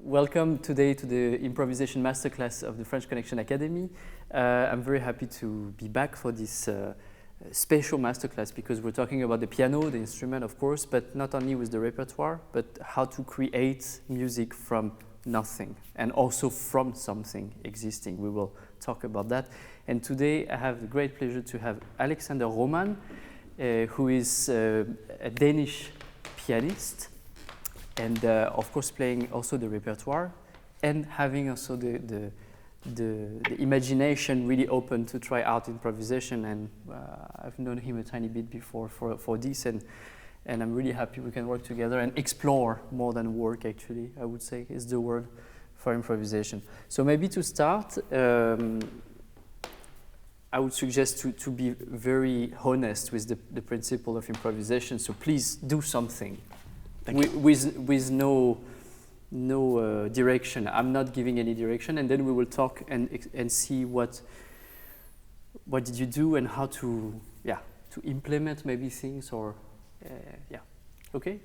welcome today to the Improvisation Masterclass of the French Connection Academy. I'm very happy to be back for this special masterclass because we're talking about the piano, the instrument of course, but not only with the repertoire, but how to create music from nothing and also from something existing. We will talk about that. And today I have the great pleasure to have Aleksander who is a Danish pianist and of course playing also the repertoire and having also the imagination really open to try out improvisation. And I've known him a tiny bit before for this, and I'm really happy we can work together and explore more than work, actually, I would say is the word for improvisation. So maybe to start, I would suggest to be very honest with the principle of improvisation. So please do something with no direction. I'm not giving any direction, and then we will talk and see what did you do and how to implement maybe things or okay.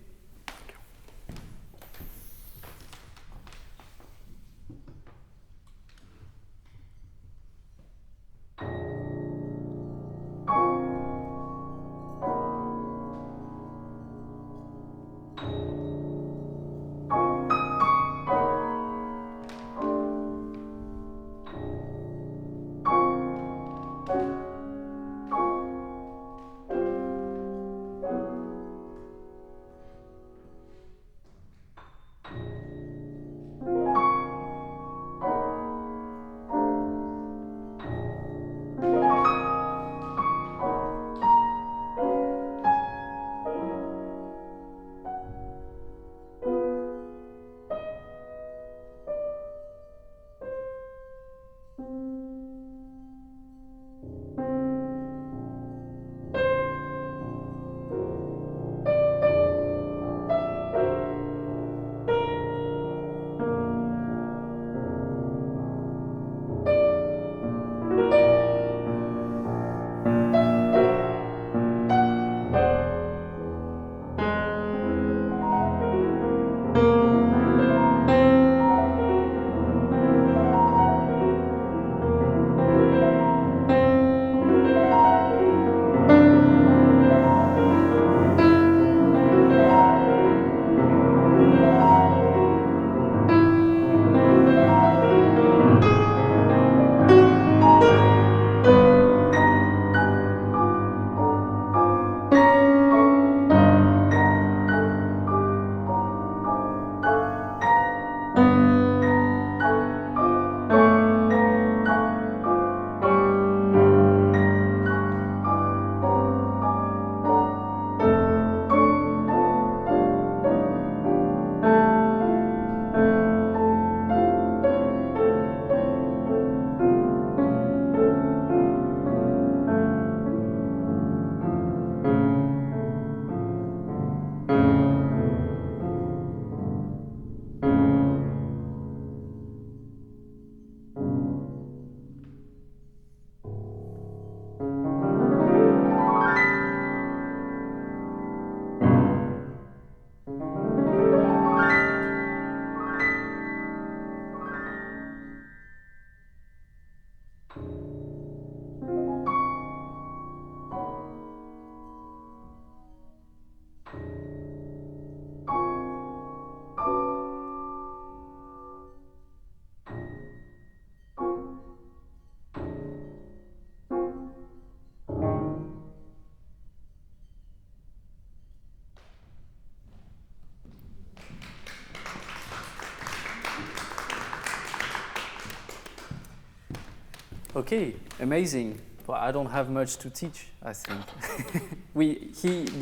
Okay, amazing. Well, I don't have much to teach, I think.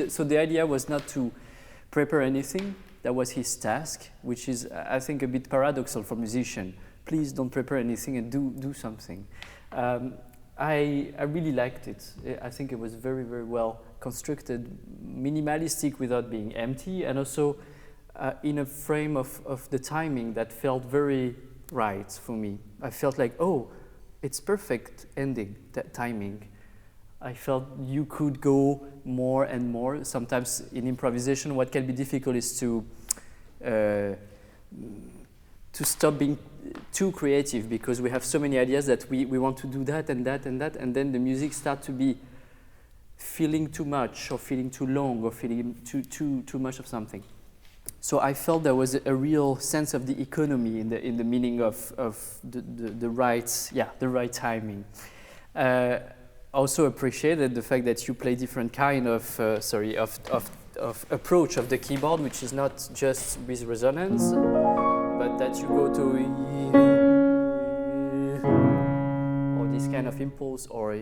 So the idea was not to prepare anything. That was his task, which is, I think, a bit paradoxal for musician. Please don't prepare anything and do something. I really liked it. I think it was very, very well constructed, minimalistic without being empty, and also in a frame of the timing that felt very right for me. I felt like, oh, it's perfect ending, that timing. I felt you could go more and more. Sometimes in improvisation, what can be difficult is to to stop being too creative, because we have so many ideas that we want to do that and that and that, and then the music starts to be feeling too much or feeling too long or feeling too much of something. So I felt there was a real sense of the economy in the meaning of the right timing. Also appreciated the fact that you play different kind of approach of the keyboard, which is not just with resonance, but that you go to or this kind of impulse or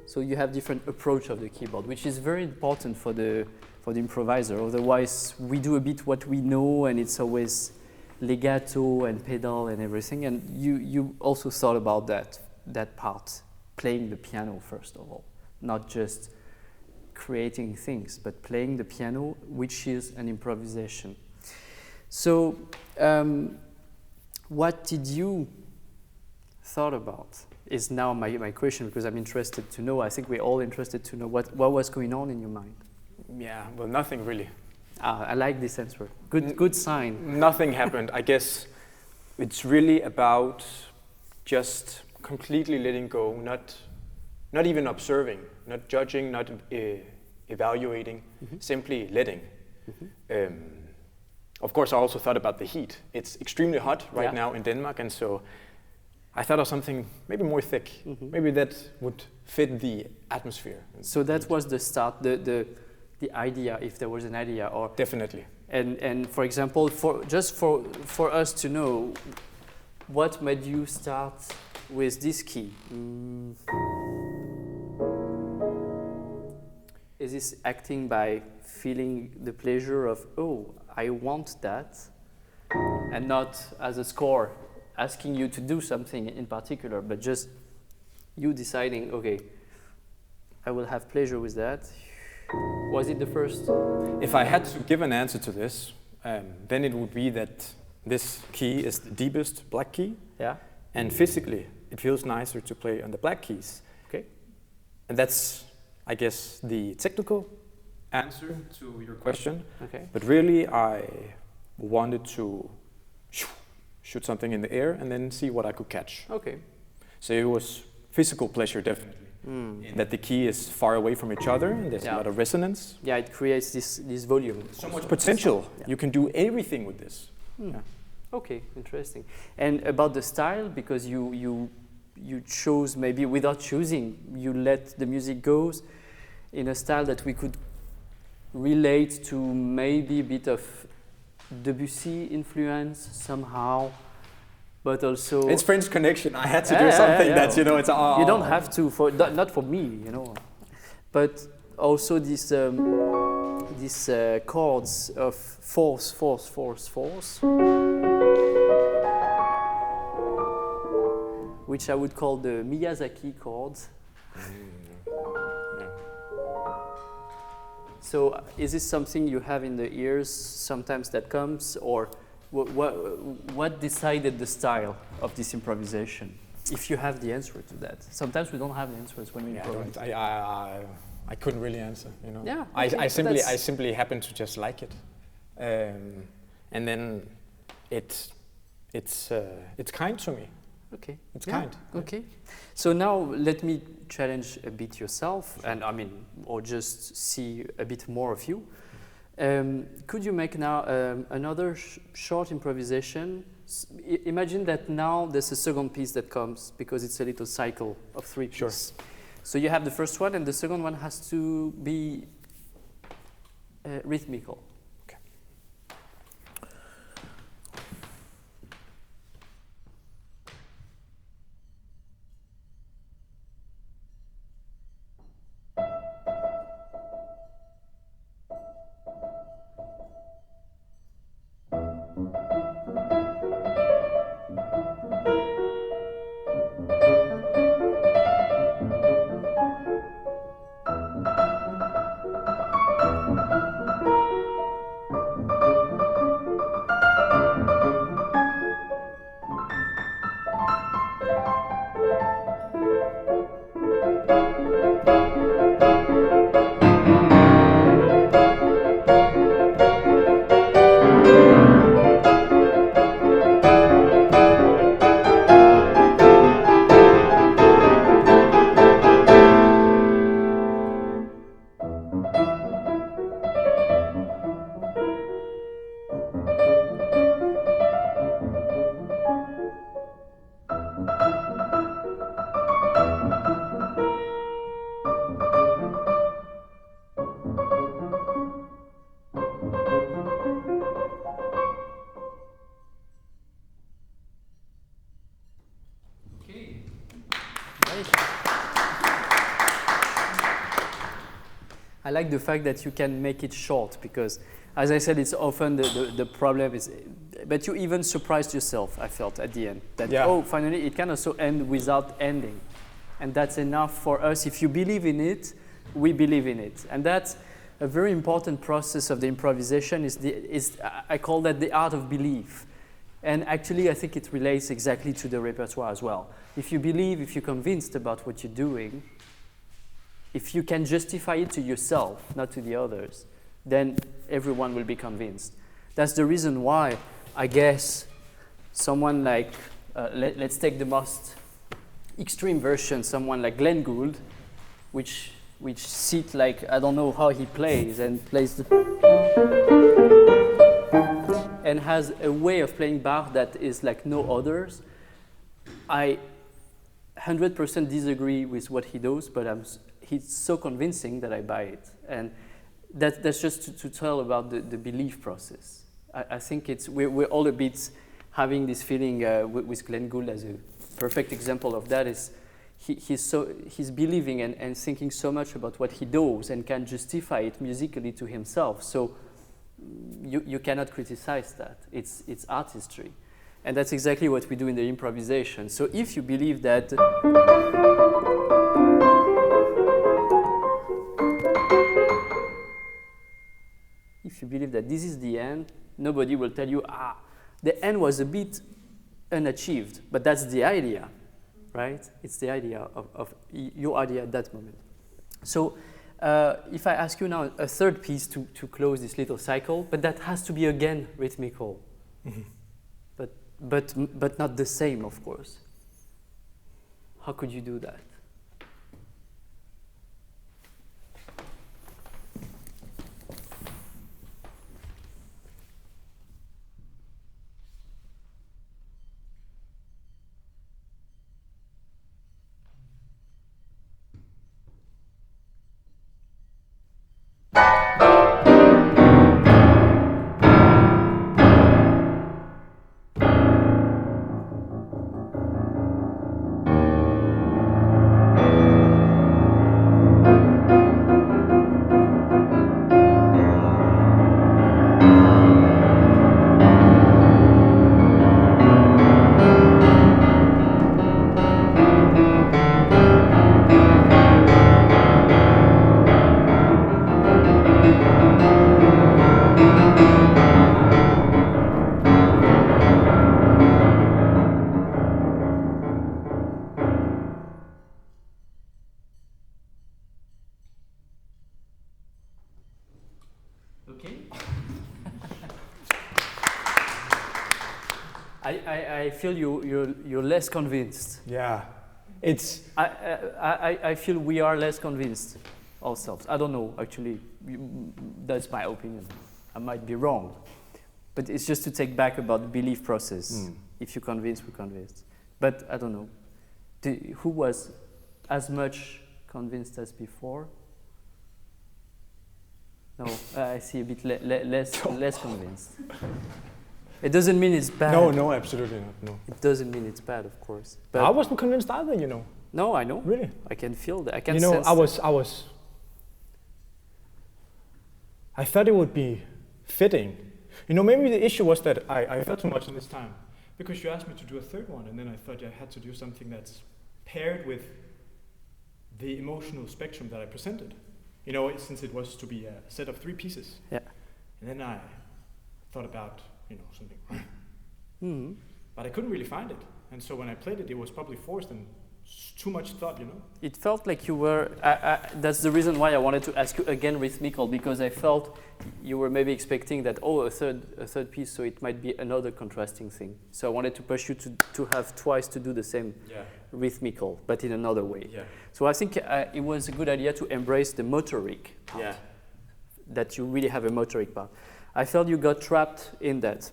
so you have different approach of the keyboard, which is very important for the improviser. Otherwise, we do a bit what we know, and it's always legato and pedal and everything. And you also thought about that part, playing the piano first of all, not just creating things, but playing the piano, which is an improvisation. So, what did you thought about? Is now my question, because I'm interested to know. I think we're all interested to know what was going on in your mind. Yeah, well, nothing really. I like this answer. Good sign. Nothing happened. I guess it's really about just completely letting go, not even observing, not judging, not evaluating, simply letting. Of course, I also thought about the heat. It's extremely hot right now in Denmark, and so I thought of something maybe more thick. Maybe that would fit the atmosphere. So that was the start, the idea, if there was an idea, or definitely. And for example, for us to know, what made you start with this key? Is this acting by feeling the pleasure of, oh, I want that, and not as a score asking you to do something in particular, but just you deciding, okay, I will have pleasure with that. Was it the first? If I had to give an answer to this, then it would be that this key is the deepest black key. Yeah. And physically, it feels nicer to play on the black keys. Okay. And that's, I guess, the technical answer to your question. Okay. But really, I wanted to shoot something in the air and then see what I could catch. Okay. So it was physical pleasure, definitely. That the key is far away from each other and there's a lot of resonance. Yeah, it creates this volume. So much potential. Yeah. You can do everything with this. Yeah. Okay, interesting. And about the style, because you chose, maybe without choosing, you let the music go in a style that we could relate to, maybe a bit of Debussy influence somehow, but also it's French Connection. I had to do something that, it's you don't have to, not for me, but also this chords of force, which I would call the Miyazaki chords. So is this something you have in the ears sometimes that comes, or what decided the style of this improvisation? If you have the answer to that. Sometimes we don't have the answers when we improvise. I couldn't really answer, Yeah. Okay, I simply happen to just like it. And then it's kind to me. Okay. It's kind. Okay. So now let me challenge a bit yourself, and or just see a bit more of you. Could you make now another short improvisation? Imagine that now there's a second piece that comes, because it's a little cycle of 3 pieces. Sure. So you have the first one, and the second one has to be rhythmical. like the fact that you can make it short because, as I said, it's often the problem is, but you even surprised yourself, I felt, at the end. That, oh, finally, it can also end without ending. And that's enough for us. If you believe in it, we believe in it. And that's a very important process of the improvisation, I call that the art of belief. And actually, I think it relates exactly to the repertoire as well. If you believe, if you're convinced about what you're doing, if you can justify it to yourself, not to the others, then everyone will be convinced. That's the reason why, I guess, someone like, let's take the most extreme version, someone like Glenn Gould, which sit like, I don't know how he plays, and plays and has a way of playing Bach that is like no others. I 100% disagree with what he does, but he's so convincing that I buy it. And that's just to tell about the belief process. I think we're all a bit having this feeling with Glenn Gould as a perfect example of that is he's believing and thinking so much about what he does and can justify it musically to himself. So you cannot criticize that. It's artistry. And that's exactly what we do in the improvisation. So if you believe that this is the end, nobody will tell you, the end was a bit unachieved, but that's the idea, right? It's the idea of your idea at that moment. So if I ask you now a third piece to close this little cycle, but that has to be again rhythmical, but not the same, of course. How could you do that? I feel you're less convinced. Yeah, it's. I feel we are less convinced ourselves. I don't know, actually. That's my opinion. I might be wrong, but it's just to take back about the belief process. If you're convinced, we're convinced. But I don't know. Who was as much convinced as before? No, I see a bit less convinced. It doesn't mean it's bad. No, absolutely not. No. It doesn't mean it's bad, of course. But I wasn't convinced either, you know. No, I know. Really? I can feel that. I can sense that. I thought it would be fitting. You know, maybe the issue was that I felt too much in this time. Because you asked me to do a third one, and then I thought I had to do something that's paired with the emotional spectrum that I presented. You know, since it was to be a set of 3 pieces. Yeah. And then I thought about, you know, something. But I couldn't really find it. And so when I played it, it was probably forced and too much thought, you know. It felt like you were, that's the reason why I wanted to ask you again rhythmical, because I felt you were maybe expecting that, a third piece, so it might be another contrasting thing. So I wanted to push you to have twice to do the same rhythmical, but in another way. Yeah. So I think it was a good idea to embrace the motoric part, that you really have a motoric part. I felt you got trapped in that.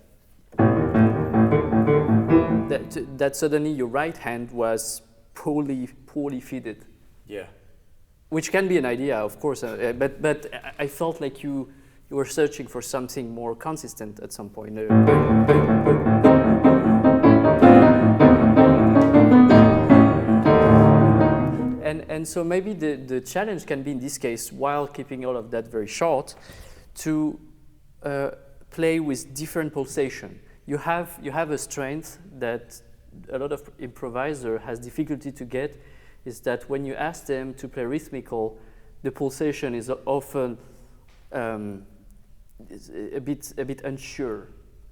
That suddenly your right hand was poorly fitted. Yeah. Which can be an idea, of course, but I felt like you were searching for something more consistent at some point. And so maybe the challenge can be in this case, while keeping all of that very short, to play with different pulsation. You have a strength that a lot of improviser has difficulty to get, is that when you ask them to play rhythmical, the pulsation is often is a bit unsure.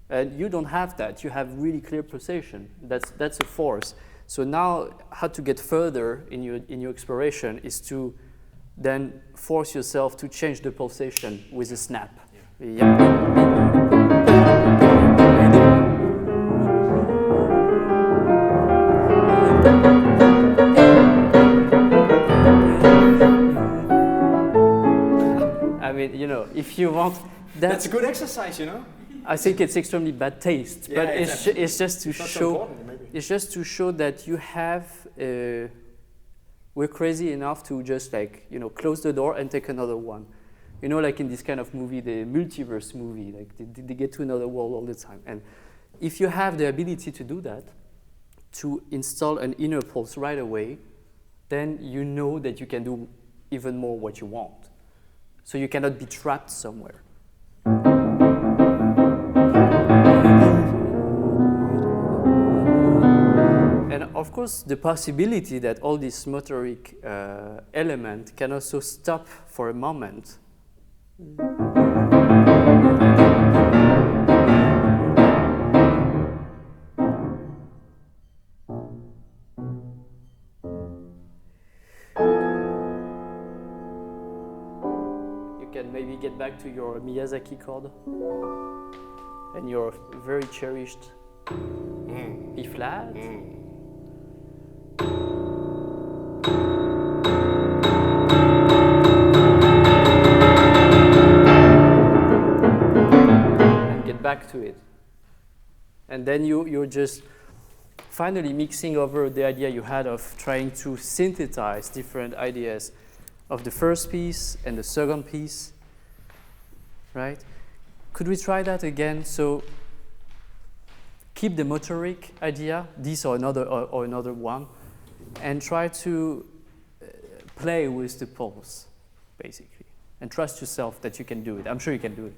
And you don't have that. You have really clear pulsation. That's a force. So now, how to get further in your exploration is to then force yourself to change the pulsation with a snap. I mean, you know, if you want, that's a good exercise, you know. I think it's extremely bad taste, yeah, but exactly. it's just to show. It's just to show that you have. We're crazy enough to just like, you know, close the door and take another one. You know, like in this kind of movie, the multiverse movie, like they get to another world all the time. And if you have the ability to do that, to install an inner pulse right away, then you know that you can do even more what you want. So you cannot be trapped somewhere. And of course, the possibility that all this motoric element can also stop for a moment. You can maybe get back to your Miyazaki chord and your very cherished B flat. And get back to it. And then you're just finally mixing over the idea you had of trying to synthesize different ideas of the first piece and the second piece, right? Could we try that again? So keep the motoric idea, this or another one, and try to play with the pulse, basically. And trust yourself that you can do it. I'm sure you can do it.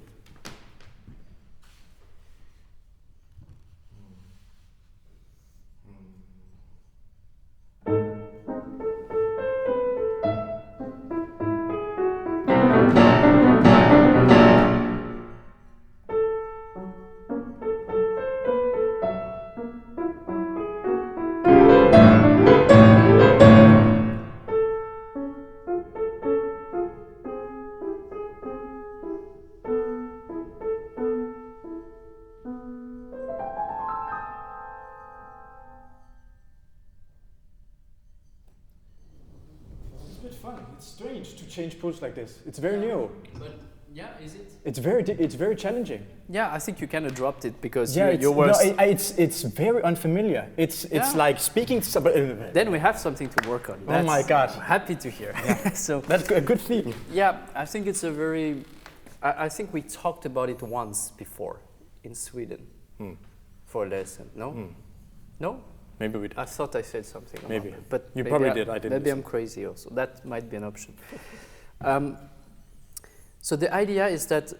It's strange to change pulse like this. It's very new. But yeah, is it? It's very challenging. Yeah, I think you kind of dropped it because yeah, you were. No, it's very unfamiliar. It's like speaking to somebody. Then we have something to work on. Oh my God! I'm happy to hear. Yeah. So that's a good theme. Yeah, I think it's a very. I think we talked about it once before in Sweden for a lesson. No, no. Maybe we did. I thought I said something. Maybe, it, but you probably did. I didn't. Maybe I'm crazy also. That might be an option. So the idea is that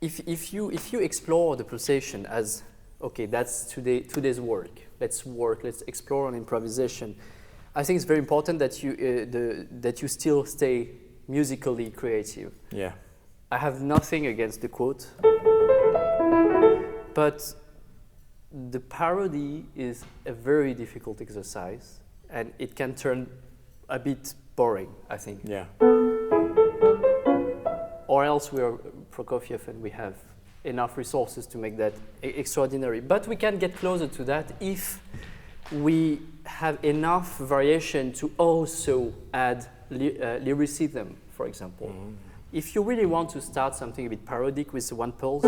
if you explore the pulsation as okay, that's today's work. Let's explore on improvisation. I think it's very important that you still stay musically creative. Yeah. I have nothing against the quote, but the parody is a very difficult exercise, and it can turn a bit boring, I think. Yeah. Or else we are Prokofiev and we have enough resources to make that extraordinary. But we can get closer to that if we have enough variation to also add lyricism, for example. If you really want to start something a bit parodic with one pulse,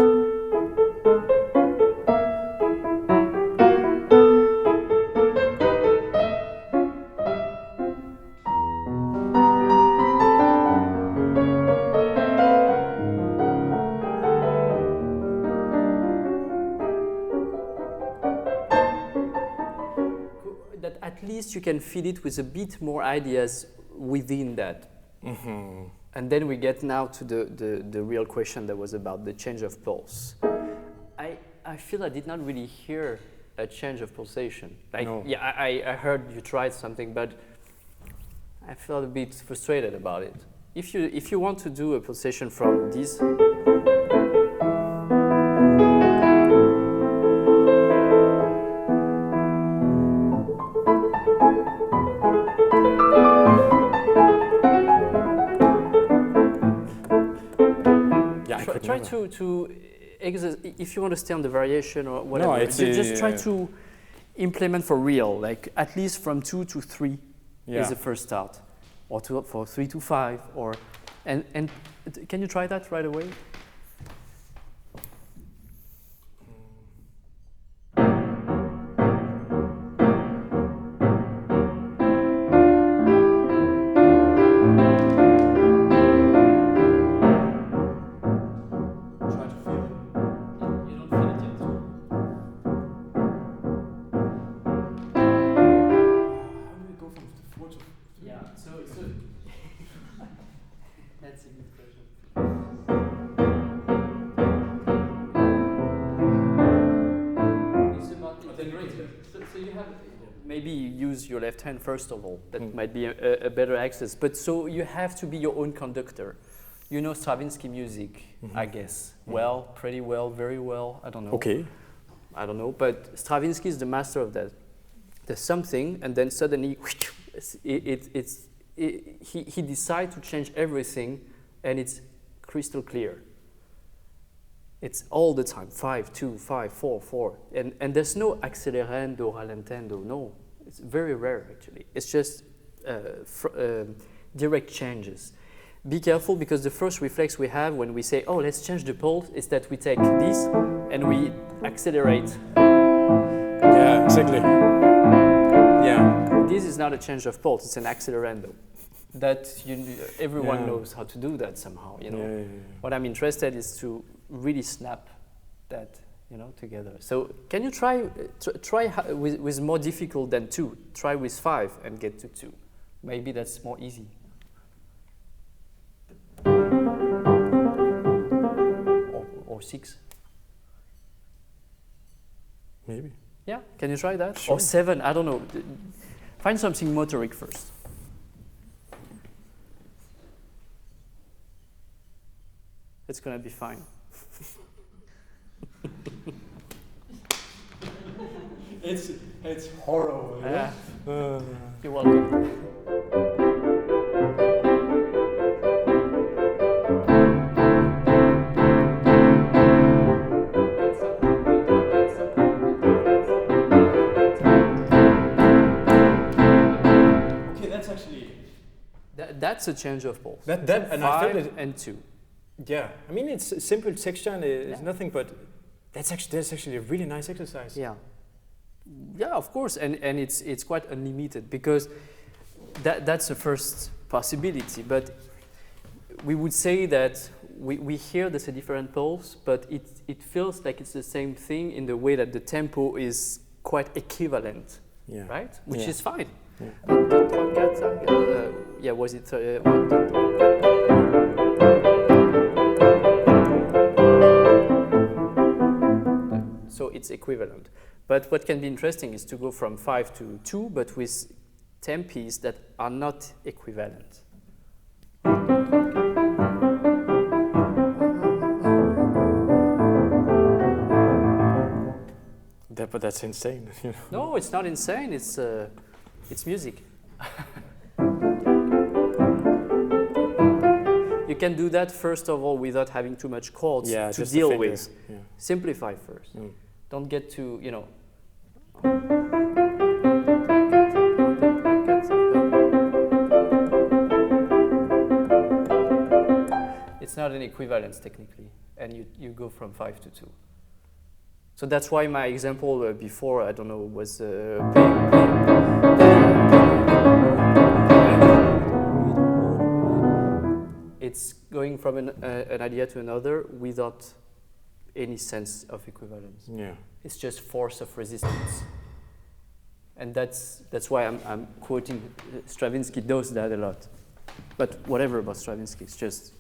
that at least you can feed it with a bit more ideas within that. Mm-hmm. And then we get now to the real question that was about the change of pulse. I feel I did not really hear a change of pulsation. Like, no. Yeah, I heard you tried something, but I felt a bit frustrated about it. If you want to do a pulsation from this, try to if you understand the variation or whatever, no, just try to implement for real, like at least from 2 to 3 is the first start, or for 3 to 5, or and can you try that right away? That's a good question. It's about integrating. So you have maybe use your left hand first of all. That might be a better access. But so you have to be your own conductor. You know Stravinsky music, I guess. Well, pretty well, very well. I don't know. Okay. I don't know. But Stravinsky is the master of that. There's something, and then suddenly he decides to change everything, and it's crystal clear. It's all the time, 5, 2, 5, 4, 4. And there's no accelerando, rallentando, no. It's very rare, actually. It's just direct changes. Be careful, because the first reflex we have when we say, oh, let's change the pulse, is that we take this and we accelerate. Yeah, exactly. Yeah. This is not a change of pulse, it's an accelerando. That everyone knows how to do that somehow, you know. Yeah. What I'm interested is to really snap that, you know, together. So can you try with more difficult than 2? Try with 5 and get to 2. Maybe that's more easy. Or 6. Maybe. Yeah, can you try that? Sure. Or 7, I don't know. Find something motoric first. It's gonna be fine. It's horrible. Yeah. You're welcome. Okay, that's actually. That's a change of pulse. And I felt it. And 2. Yeah, I mean it's a simple texture and it's nothing, but that's actually a really nice exercise. Yeah. Yeah, of course, and it's quite unlimited, because that's the first possibility. But we would say that we hear there's a different pulse, but it feels like it's the same thing in the way that the tempo is quite equivalent, right? Which is fine. Yeah, was it? So it's equivalent. But what can be interesting is to go from 5 to 2, but with tempis that are not equivalent. But that's insane. You know? No, it's not insane. It's music. You can do that first of all without having too much chords to deal with. Yeah. Simplify first. Don't get too, you know. It's not an equivalence technically, and you go from 5 to 2. So that's why my example before, I don't know, was it's going from an idea to another without any sense of equivalence. Yeah. It's just force of resistance. And that's why I'm quoting Stravinsky does that a lot. But whatever about Stravinsky, it's just.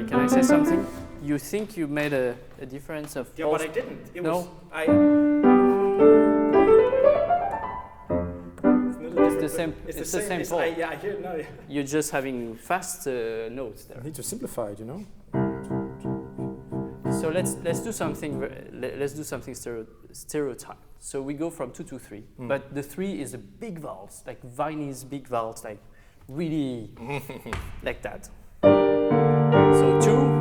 Can I say something? You think you made a difference of Yeah, but I didn't. It no? was It's the same. It's the same pulse. Yeah, I hear it now. Yeah. You're just having fast notes there. I need to simplify it, you know. So let's do something. Let's do something stereotype. So we go from 2 to 3, but the 3 is a big valse, like Viennese big valse, like really like that. So 2.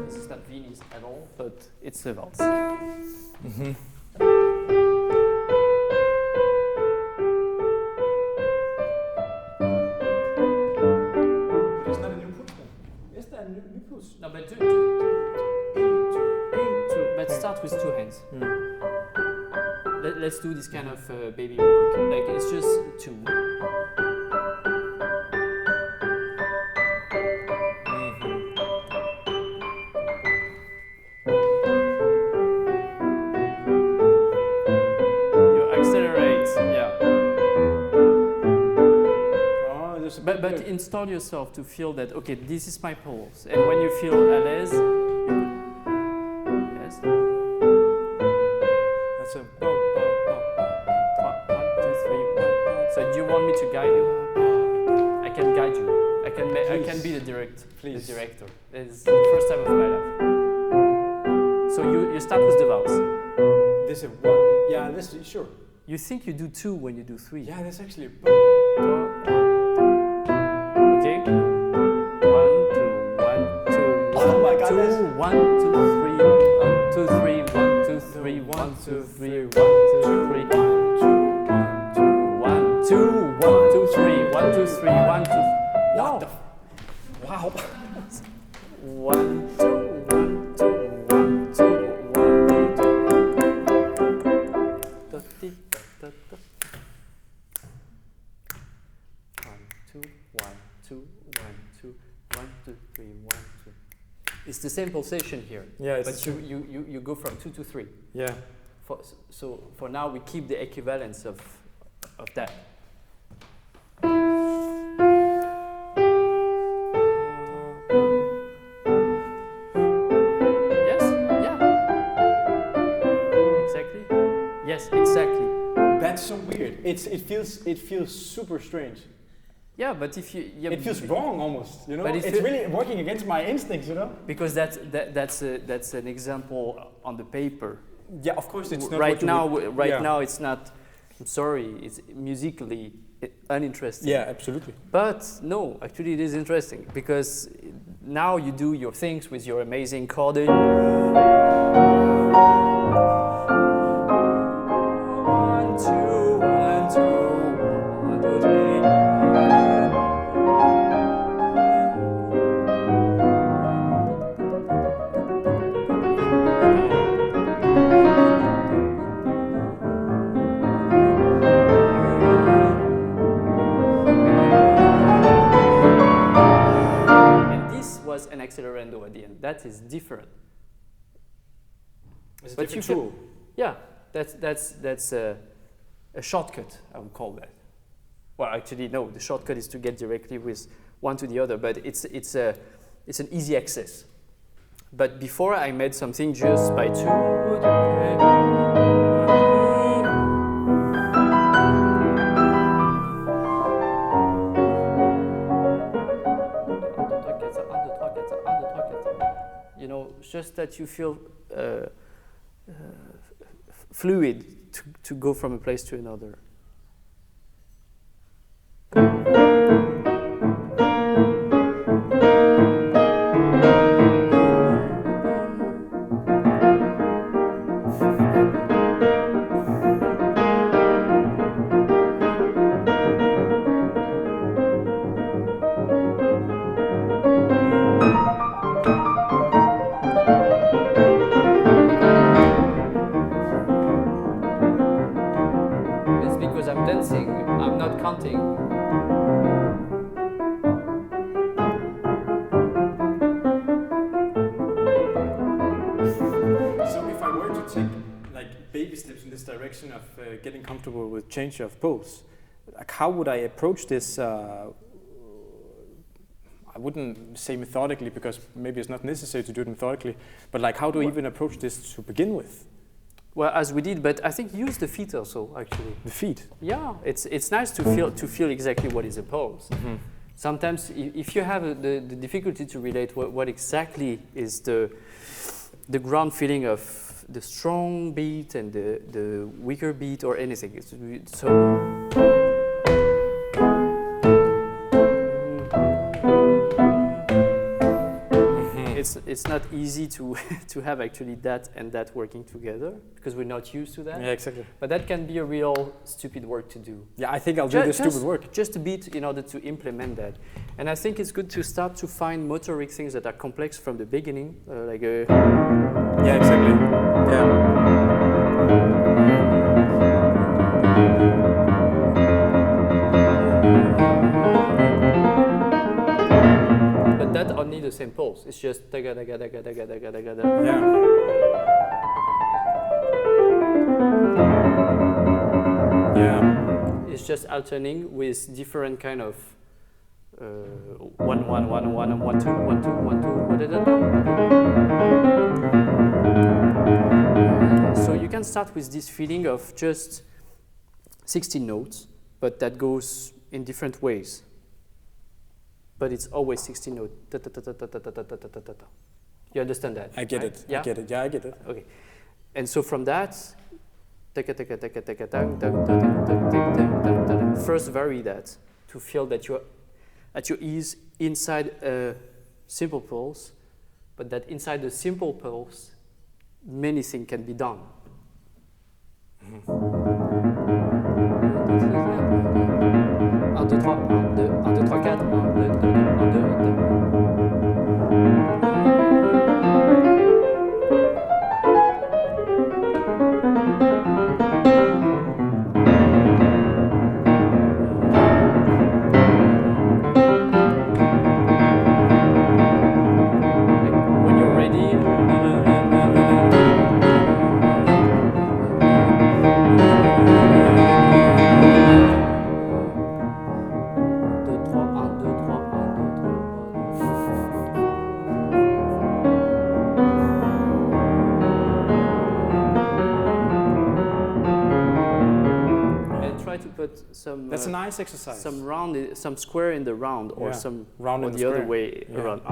This is not Viennese at all, but it's a valse. Mm-hmm. No, but but start with 2 hands. Let's do this kind of baby work. Like it's just 2. You accelerate, yeah. But install yourself to feel that, okay, this is my pulse. And when you feel à l'aise, yes. That's a 1, 2, 3, 1. So do you want me to guide you? I can guide you. I can be the director. It's the first time of my life. So you start with the valse. This is 1. Yeah, this is sure. You think you do 2 when you do 3. Yeah, that's actually. Okay. 1, 2, 1, 2, 1, Oh my God, 2, 1, 2, 3, 1, 2, 3, 1, 2, 3, 1, 2, 3, 1, 2, 3, 1, 2, 1, 2, 3, 1, 2, 3, 1, 2. No. Wow. 1, 2, 1, 2, 1, 2, 1, 2, 3, 1, 2. It's the same pulsation here. Yeah, it's but you go from 2 to 3. Yeah. So for now we keep the equivalence of that. Yes? Yeah. Exactly. Yes, exactly. That's so weird. It feels super strange. Yeah, but if you... Yeah, it feels wrong almost, you know? But it's really working against my instincts, you know? Because that's an example on the paper. Yeah, of course it's not right now it's not, I'm sorry, it's musically uninteresting. Yeah, absolutely. But no, actually it is interesting because now you do your things with your amazing chording. 1, 2, 1, 2, 1, 2, 3. Was an accelerando at the end. That is different. It's a but different you tool. Yeah, that's a shortcut, I would call that. Well, actually, no. The shortcut is to get directly with one to the other, but it's an easy access. But before I made something just by 2. You know, just that you feel fluid to go from a place to another. this direction of getting comfortable with change of pose. Like, how would I approach this? I wouldn't say methodically, because maybe it's not necessary to do it methodically, but like, how do I even approach this to begin with? Well, as we did, but I think use the feet also, actually. The feet? Yeah, it's nice to feel exactly what is a pose. Mm-hmm. Sometimes if you have the difficulty to relate what exactly is the ground feeling of the strong beat and the weaker beat or anything, it's not easy to have actually that and that working together, because we're not used to that. Yeah, exactly. But that can be a real stupid work to do. Yeah, I think I'll do this stupid work. Just a bit in order to implement that. And I think it's good to start to find motoric things that are complex from the beginning, like a... Yeah, exactly. Yeah. That only the same pulse. It's just daga daga daga daga daga daga daga. Yeah. Yeah. It's just alternating with different kind of 1 1 1 1 1 2 1 2 1 2. So you can start with this feeling of just 16 notes, but that goes in different ways. But it's always 16 notes. You understand that? I get right? it. Yeah? I get it. Yeah, I get it. Okay. And so from that, first vary that to feel that you're at your ease inside a simple pulse, but that inside the simple pulse, many things can be done. Mm-hmm. 1, 2, 3, 1, 2, 1, 2, 3, 4, 1, 2, 1, 2, 1, 2. When you're ready, some. That's a nice exercise. Some round, some square in the round, or some round or in the other way around.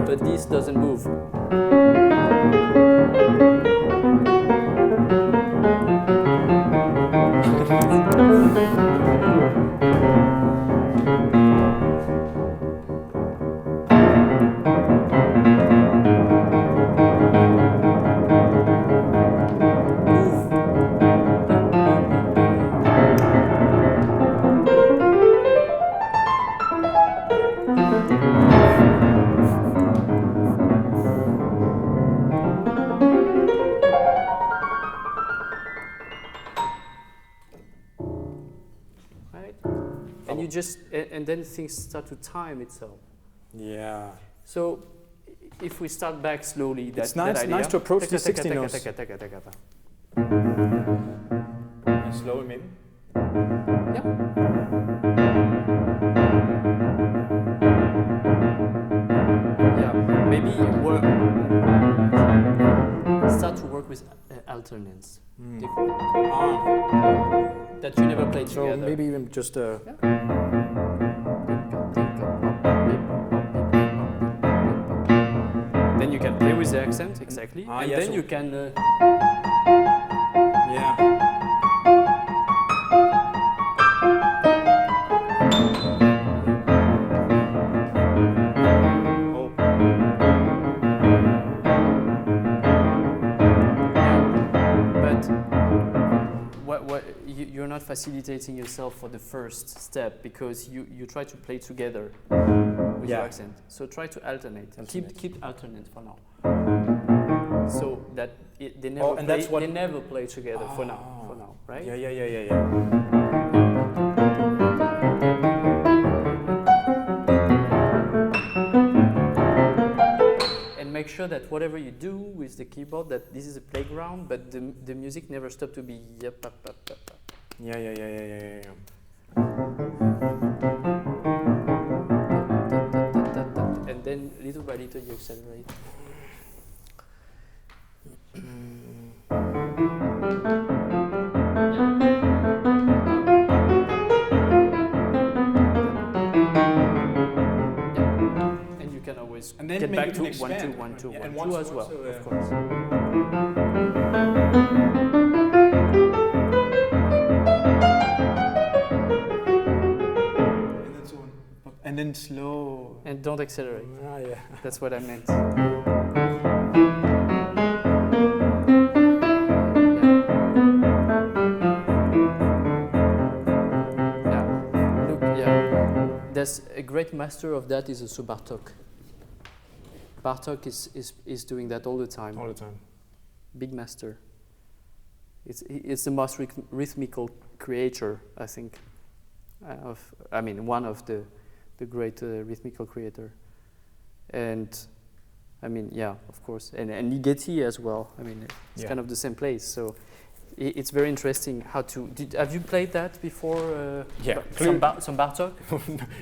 But this doesn't move. And then things start to time itself. Yeah. So if we start back slowly, it's nice to approach the 16 notes. Slower maybe? Yeah. Yeah, maybe start to work with alternance. That you never played together. So maybe even just yeah. Then you can play with the accent, exactly. And yeah, then so you can... yeah. You're not facilitating yourself for the first step because you try to play together with your accent. So try to alternate. Keep alternate for now. So that they never play together for now, right? Yeah. sure that whatever you do with the keyboard, that this is a playground, but the music never stops to be yep, up, up, up, up. Yeah. And then little by little you accelerate. And you can always get back to 1-2, 1-2, 1-2 as well, of course. And then slow. And don't accelerate. Yeah. That's what I meant. There's a great master of that is also Bartók. Bartók is doing that all the time. All the time. Big master. It's the most rhythmical creator, I think. One of the great rhythmical creator. And of course, and Ligeti as well. It's kind of the same place. So it's very interesting how to. Have you played that before? Some Bartók?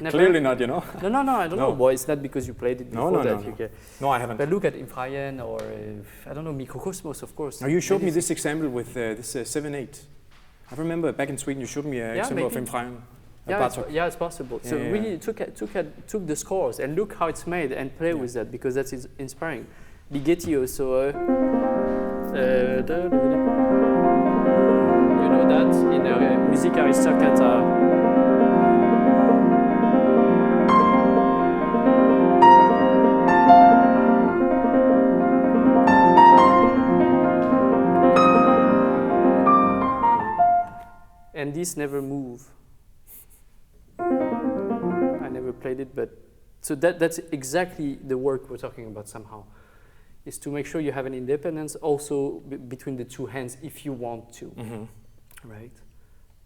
Clearly not, you know. No, I don't know. Well, it's not because you played it before that. No, I haven't. But look at Improvisation or I don't know, Mikrokosmos, of course. Now you showed me this example with this 7/8. I remember back in Sweden you showed me an example of Improvisation. It's possible. So really took the scores and look how it's made and play with that, because that's inspiring. Ligeti also. You know that in Musica Aristocrata. And these never move. I never played it, but so that's exactly the work we're talking about somehow, is to make sure you have an independence also between the two hands if you want to, right?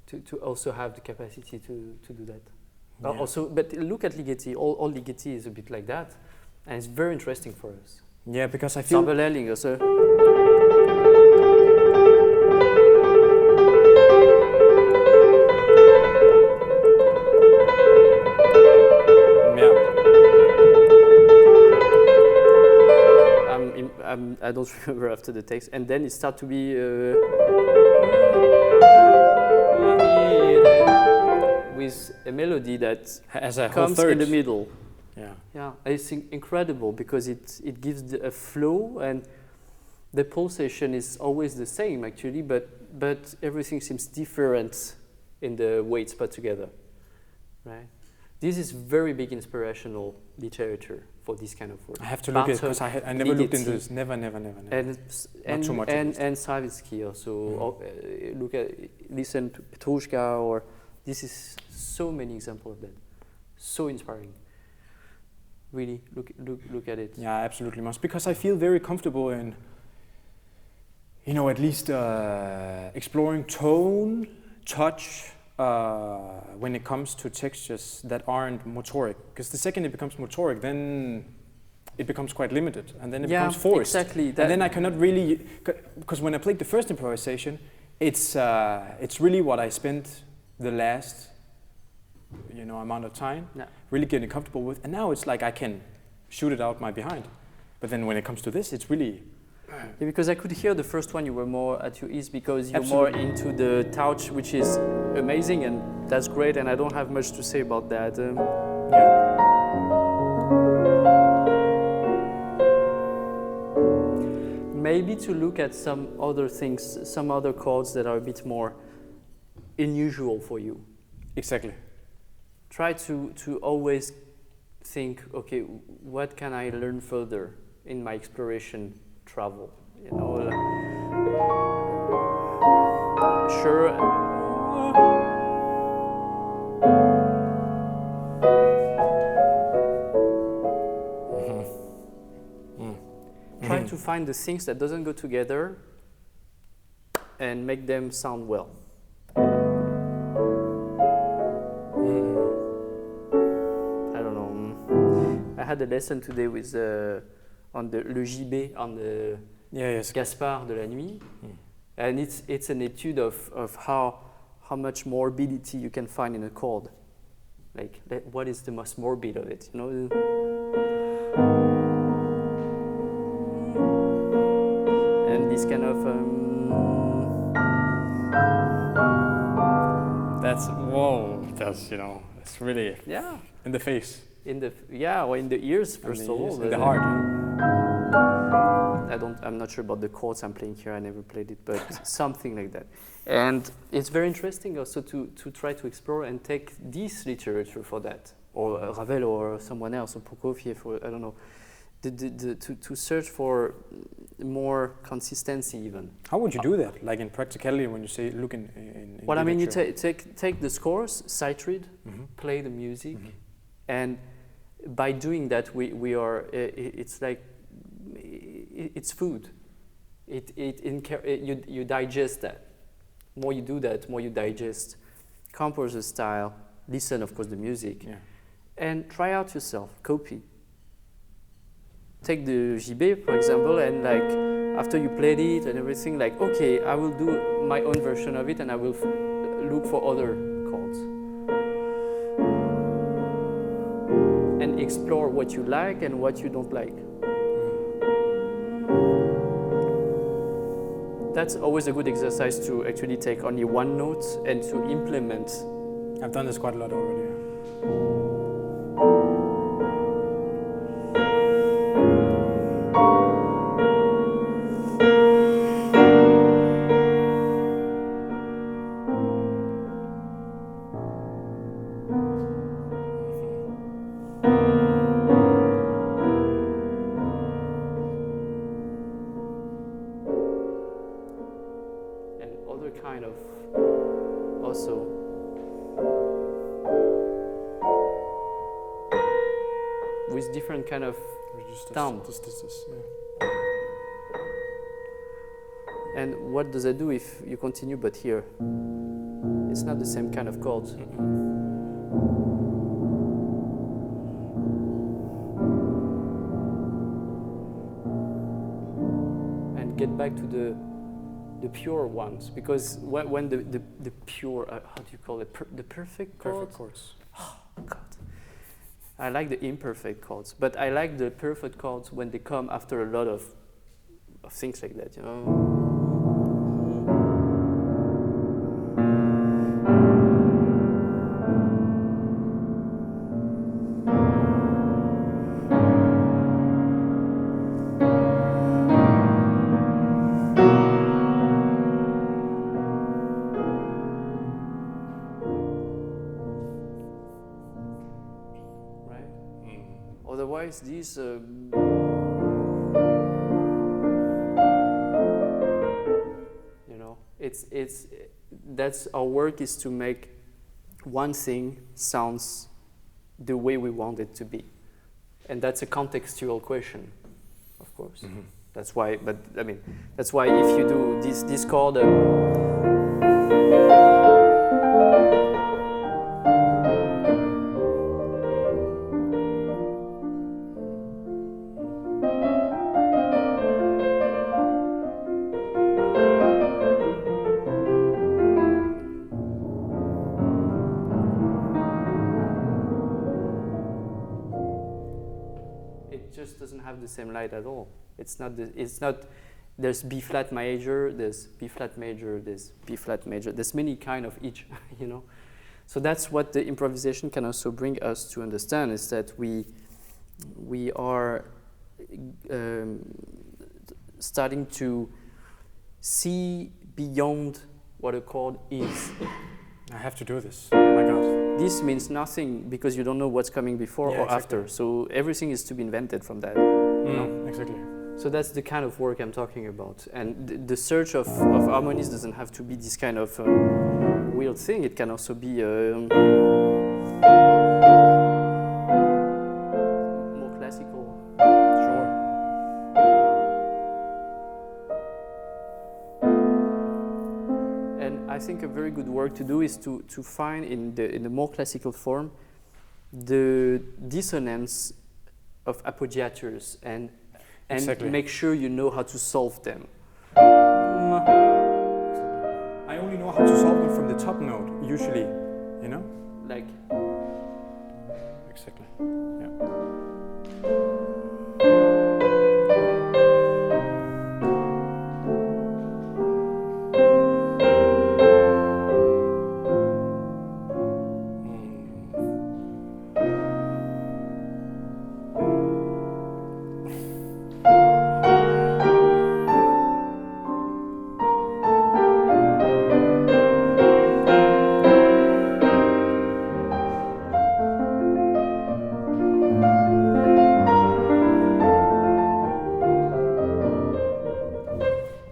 To also have the capacity to do that. Yeah. Also, but look at Ligeti. All Ligeti is a bit like that, and it's very interesting for us. Yeah, because I feel. Sabelelling also. I don't remember after the text, and then it starts to be with a melody that comes in the middle. Yeah, it's incredible because it gives a flow, and the pulsation is always the same actually, but everything seems different in the way it's put together, right? This is very big inspirational literature for this kind of work. I have to look at it because I never looked into this. Never. And too much. And Stravinsky also. Listen to Petrushka, or this is so many examples of that. So inspiring. Really, look at it. Yeah, absolutely must, because I feel very comfortable in, at least exploring tone, touch. When it comes to textures that aren't motoric, because the second it becomes motoric, then it becomes quite limited, and then it becomes forced. Exactly. And then I cannot really, because when I played the first improvisation, it's really what I spent the last, amount of time really getting comfortable with, and now it's like I can shoot it out my behind. But then when it comes to this, it's really. Yeah, because I could hear the first one you were more at your ease because you're more into the touch, which is amazing, and that's great, and I don't have much to say about that. Maybe to look at some other things, some other chords that are a bit more unusual for you. Exactly. Try to always think, okay, what can I learn further in my exploration travel, Sure. Try to find the things that doesn't go together and make them sound well. I don't know. I had a lesson today with the le gibet, on the Gaspard de la nuit, and it's an etude of how much morbidity you can find in a chord. Like, what is the most morbid of it, you know? And this kind of that's, you know, it's really in the face. Or in the ears, first of all. In the heart. I'm not sure about the chords I'm playing here, I never played it, but something like that. And it's very interesting also to try to explore and take this literature for that, or Ravel or someone else, or Prokofiev, or I don't know, to search for more consistency even. How would you do that, like in practicality, when you say look in well, I mean, you literature? take the scores, sight read, play the music, and by doing that, we are, it's like, it's food. You digest that. More you do that, more you digest. Compose the style, listen, of course, the music, and try out yourself, copy. Take the gibet, for example, and like, after you played it and everything, like, okay, I will do my own version of it and I will look for other chords. And explore what you like and what you don't like. That's always a good exercise to actually take only one note and to implement. I've done this quite a lot already. With different kind of sound. And what does that do if you continue but here? It's not the same kind of chords. And get back to the pure ones, because when the pure, how do you call it, the perfect chords? Perfect chords. Oh, God. I like the imperfect chords, but I like the perfect chords when they come after a lot of things like that, you know. Otherwise, these that's our work, is to make one thing sounds the way we want it to be, and that's a contextual question, of course. That's why. But I mean, that's why if you do this chord. Doesn't have the same light at all. It's not. There's B flat major. There's B flat major. There's B flat major. There's many kind of each, you know. So that's what the improvisation can also bring us to understand, is that we are starting to see beyond what a chord is. I have to do this. Oh my God. This means nothing because you don't know what's coming before or after. So everything is to be invented from that. You know? Exactly. So that's the kind of work I'm talking about. And the search of harmonies doesn't have to be this kind of weird thing. It can also be more classical. Sure. And I think a very good work to do is to find in the more classical form the dissonance of appoggiatures and and Exactly. make sure you know how to solve them. I only know how to solve them from the top note, usually, you know? Like, Exactly.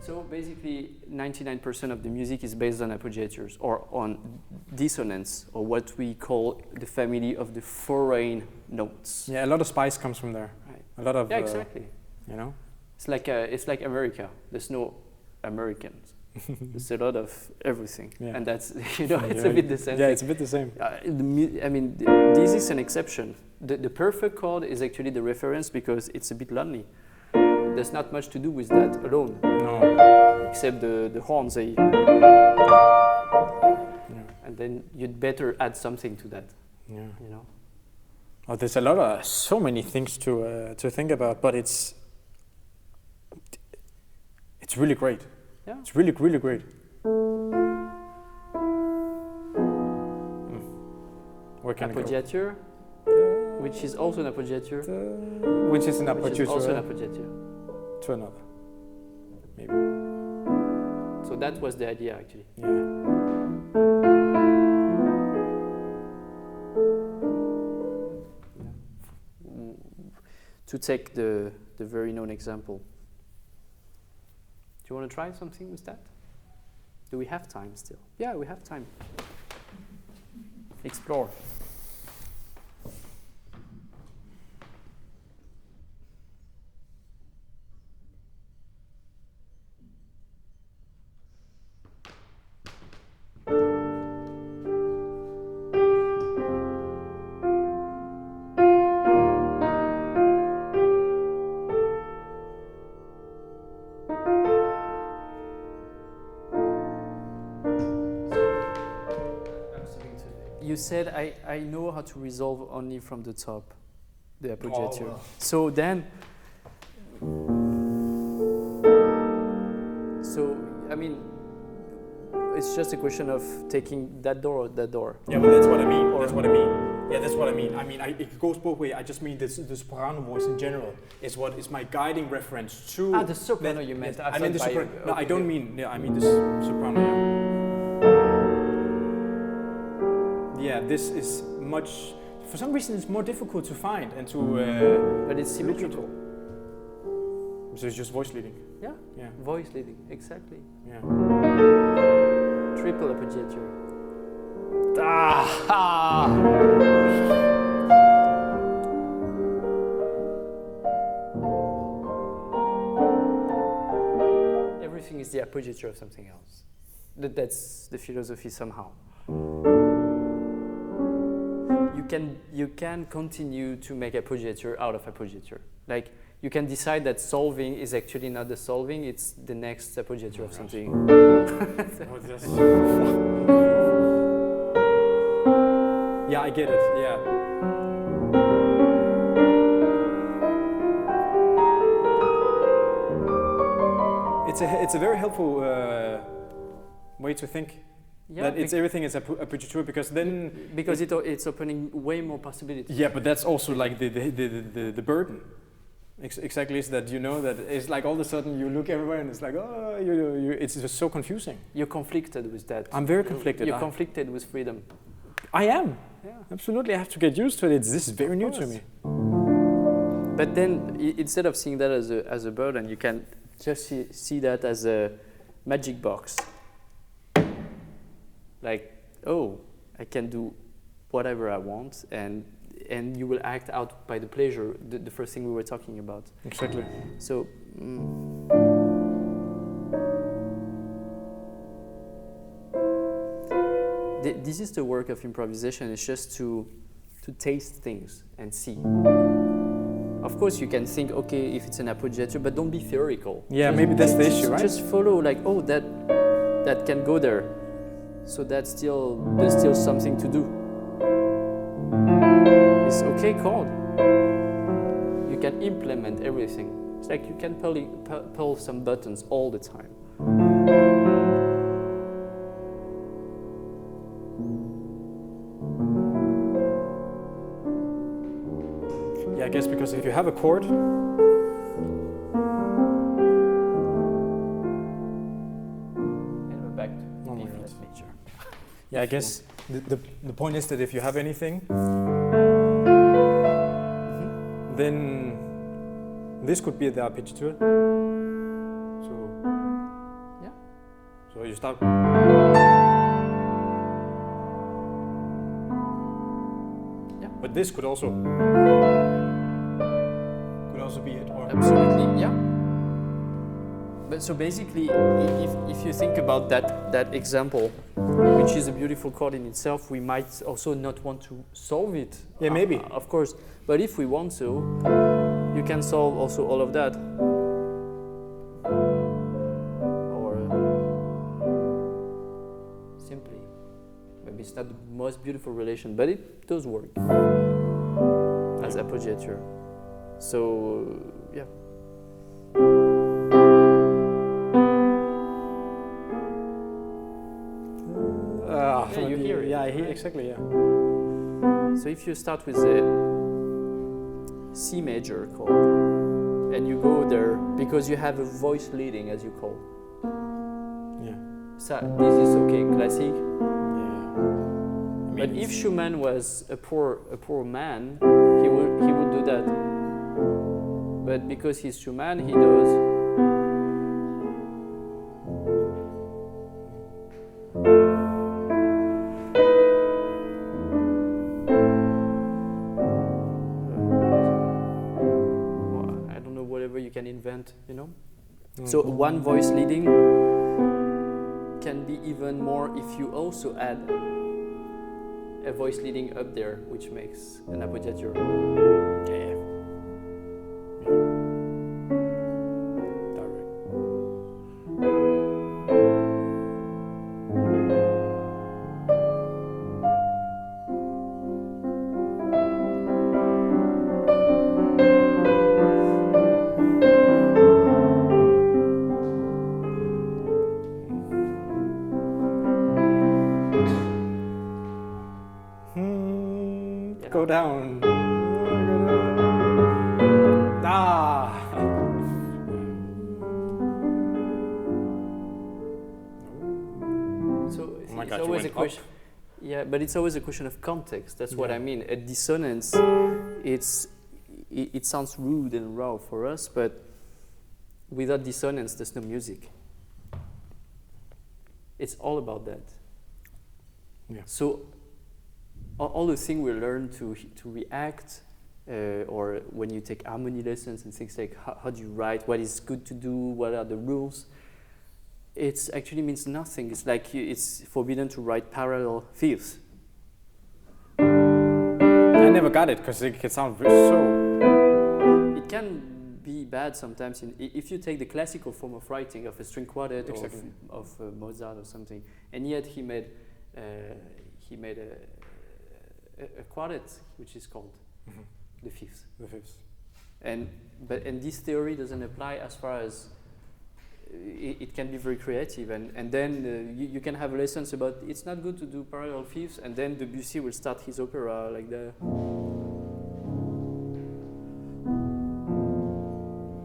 so basically 99% of the music is based on appoggiatures or on dissonance, or what we call the family of the foreign notes. Yeah, a lot of spice comes from there. Right. A lot of, Yeah, exactly. you know? It's like America. There's no Americans. There's a lot of everything, Yeah. and that's it's Yeah. a bit the same. Yeah, thing. it's a bit the same. This is an exception. The perfect chord is actually the reference because it's a bit lonely. There's not much to do with that alone, No. except the horns. And then you'd better add something to that. Yeah. You know. Oh, there's so many things to think about, but it's really great. Yeah. It's really, really great. Where can I go? Appoggiature, which is also an appoggiature, Which is an which is also an appoggiature appoggiature. to another, maybe. So that was the idea, actually. Yeah. To take the very known example. Do you want to try something with that? Do we have time still? Yeah, we have time. Explore. You said I know how to resolve only from the top, the appoggiature. Oh. So then, I mean, it's just a question of taking that door or that door. Yeah, but that's what I mean. Or- That's what I mean. Yeah, that's what I mean. It goes both ways. I just mean the soprano voice in general is what is my guiding reference to. The soprano you meant. I mean the thought soprano. No, okay. I don't mean. Yeah, I mean the soprano. Yeah. Yeah, this is much. For some reason, it's more difficult to find and to. But it's symmetrical. So it's just voice leading. Yeah. Yeah. Voice leading, exactly. Yeah. Triple appoggiature. Everything is the appoggiature of something else. That's the philosophy somehow. You can continue to make appoggiature out of appoggiature. Like you can decide that solving is actually not the solving; it's the next appoggiature of something. Yeah, I get it. Yeah. It's a very helpful way to think. Yeah, that it's everything is appoggiature because then because it's opening way more possibilities. yeah, but that's also like the burden. Exactly, is that you know that it's like all of a sudden you look everywhere and it's like oh it's just so confusing. You're conflicted with that. I'm very conflicted. You're conflicted with freedom. I am. Yeah. Absolutely, I have to get used to it. This is very new to me. But then instead of seeing that as a burden, you can just see that as a magic box. Like, oh, I can do whatever I want, and you will act out by the pleasure, the first thing we were talking about. Exactly. So, this is the work of improvisation. It's just to taste things and see. Of course, you can think, okay, if it's an appoggiature, but don't be theoretical. Yeah, maybe that's the issue, right? Just follow, like, oh, that can go there. So there's still something to do. It's okay chord. You can implement everything. It's like you can pull some buttons all the time. Yeah, I guess because if you have a chord, And we're back to Oh my B God. flat major. yeah, I guess the point is that if you have anything, then this could be the arpeggiature. So Yeah. So you start. Yeah. But this could also be it. Or Absolutely, yeah. But so basically, if you think about that example, which is a beautiful chord in itself, we might also not want to solve it. Yeah, maybe. Of course. But if we want to, you can solve also all of that. Or simply, maybe it's not the most beautiful relation, but it does work as appoggiature. So, yeah. Yeah, you hear it. Yeah, I hear exactly. Yeah. So if you start with a C major chord and you go there because you have a voice leading, as you call. Yeah. So this is okay, classic. Yeah. But if Schumann was a poor man, he would do that. But because he's Schumann, he does. I don't know, whatever you can invent, you know. So one voice leading can be even more if you also add a voice leading up there, which makes an appoggiature. Yeah. Direct. Go down. Ah. So Oh my it's God, you always a went question. up. Yeah, but it's always a question of context. That's what Yeah. I mean. A dissonance, it sounds rude and raw for us, but without dissonance, there's no music. It's all about that. Yeah. So all the things we learn to react, or when you take harmony lessons and things like how do you write, what is good to do, what are the rules, it actually means nothing. It's like it's forbidden to write parallel fifths. I never got it because it can sound so. It can be bad sometimes if you take the classical form of writing of a string quartet Exactly. or of Mozart or something, and yet he made a quartet which is called the fifth. The fifth. And this theory doesn't apply as far as it can be very creative, and then you can have lessons about it's not good to do parallel fifths, and then Debussy will start his opera like that,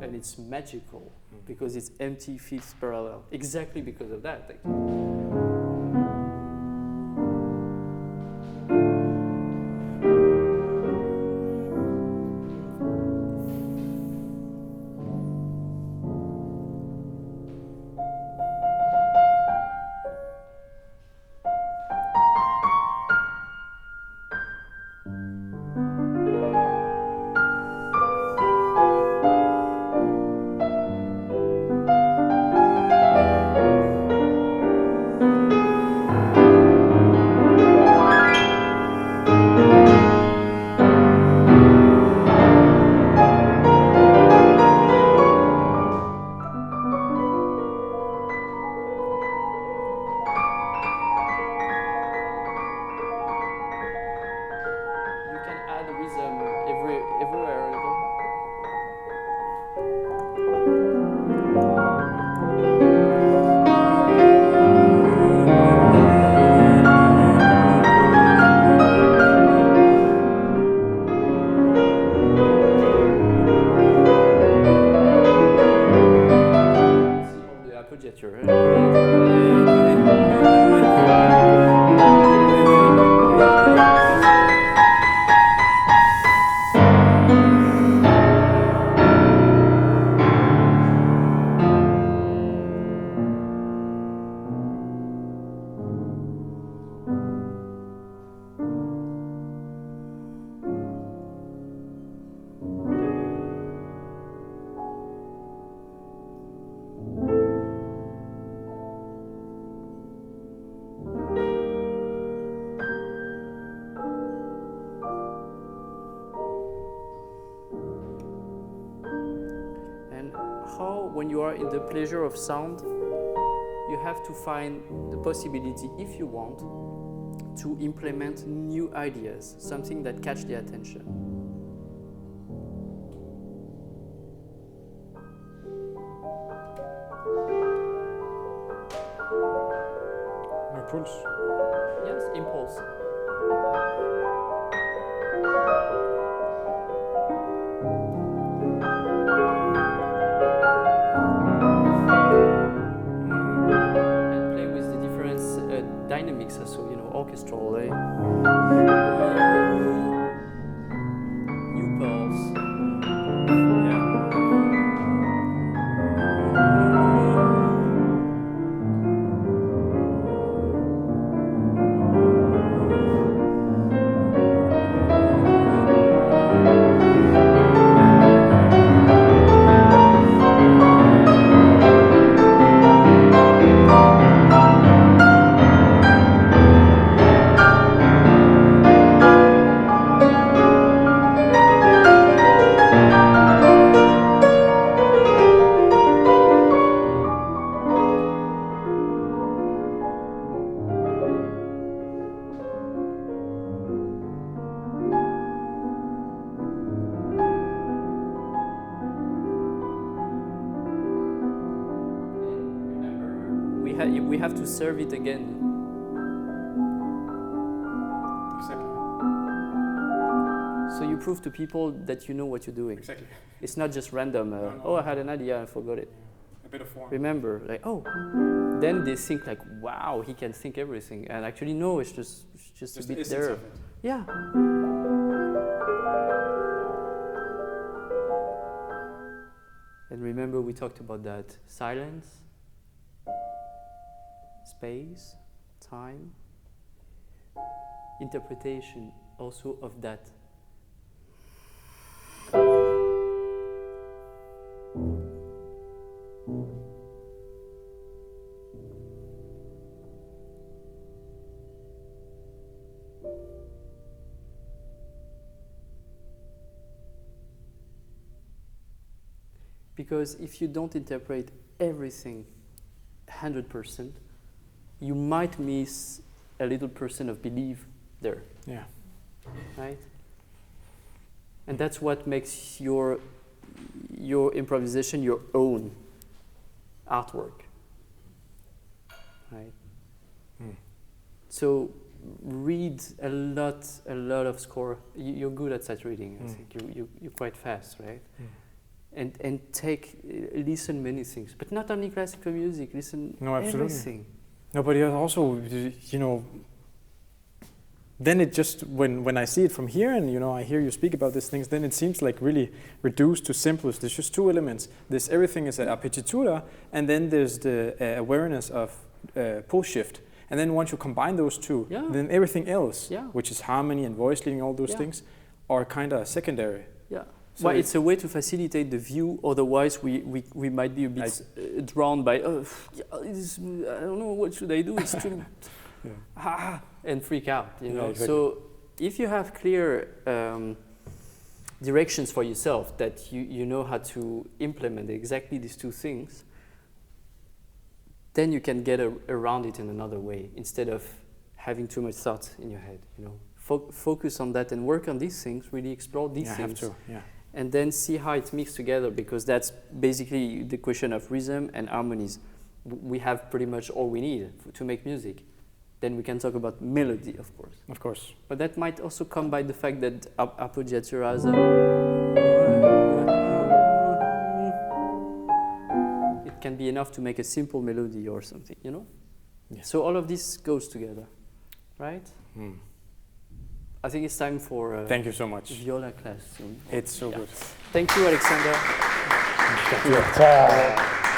and it's magical because it's empty fifths parallel, exactly because of that. somehow, when you are in the pleasure of sound, you have to find the possibility, if you want, to implement new ideas, something that catch the attention. No pulse. Yes, impulse. And play with the different dynamics also, you know, orchestral. New pulse. We have to serve it again. Exactly. So you prove to people that you know what you're doing. Exactly. It's not just random, oh, I had an idea, I forgot it. A bit of form. Remember, like, oh, then they think like, wow, he can think everything. And actually, no, it's just a bit the there. essence of it. Yeah. And remember, we talked about that silence, space, time, interpretation also of that. Because if you don't interpret everything 100%, you might miss a little % of belief there. Yeah. Right? And that's what makes your improvisation your own artwork. Right? Mm. So read a lot of score. You're good at sight reading. I think you're quite fast, right? Mm. And listen many things, but not only classical music. Listen everything. No, but also, you know, then it just, when I see it from here and, you know, I hear you speak about these things, then it seems like really reduced to simplest. There's just two elements. There's everything is a appoggiatura, and then there's the awareness of pulse shift. And then once you combine those two, then everything else, which is harmony and voice leading, all those things, are kind of secondary. Yeah. So well, it's a way to facilitate the view. Otherwise, we might be a bit drawn by, I don't know, what should I do? It's too, and freak out, you know. Exactly. So if you have clear directions for yourself that you know how to implement exactly these two things, then you can get around it in another way instead of having too much thought in your head. You know, focus on that and work on these things. Really explore these things. Have to. Yeah. And then see how it mixes together, because that's basically the question of rhythm and harmonies. We have pretty much all we need to make music. Then we can talk about melody, of course. Of course. But that might also come by the fact that appoggiaturas it can be enough to make a simple melody or something, you know? Yeah. So all of this goes together, right? Mm. I think it's time for thank you so much. viola class soon. It's so good. Thank you, Aleksander. Yeah.